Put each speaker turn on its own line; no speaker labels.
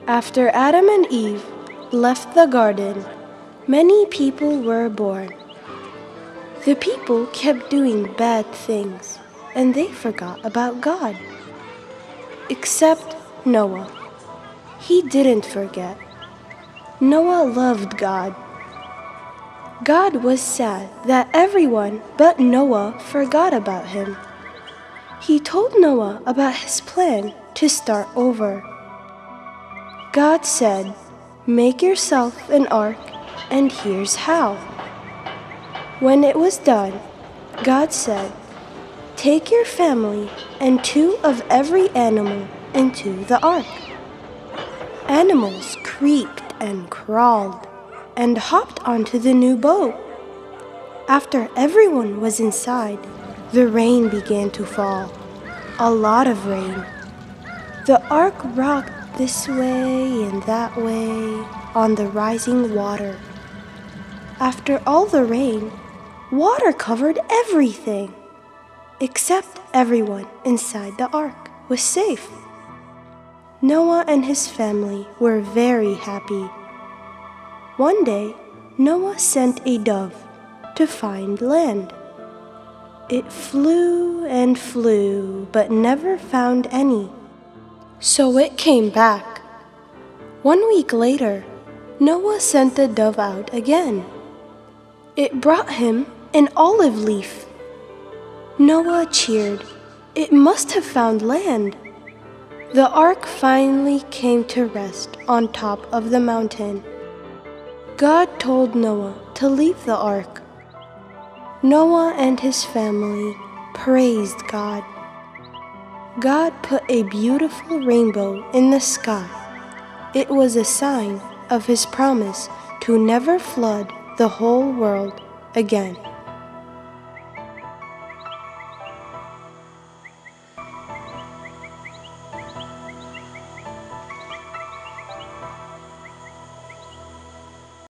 After Adam and Eve left the garden, many people were born. The people kept doing bad things, and they forgot about God. Except Noah. He didn't forget. Noah loved God. God was sad that everyone but Noah forgot about him. He told Noah about his plan to start over. God said, "Make yourself an ark, and here's how." When it was done, God said, "Take your family and 2 of every animal into the ark." Animals creaked and crawled and hopped onto the new boat. After everyone was inside, the rain began to fall. A lot of rain. The ark rocked this way and that way on the rising water. After all the rain, water covered everything, except everyone inside the ark was safe. Noah and his family were very happy. One day, Noah sent a dove to find land. It flew and flew, but never found any. So it came back. 1 week later, Noah sent the dove out again. It brought him an olive leaf. Noah cheered. It must have found land. The ark finally came to rest on top of the mountain. God told Noah to leave the ark. Noah and his family praised God. God put a beautiful rainbow in the sky. It was a sign of his promise to never flood the whole world again.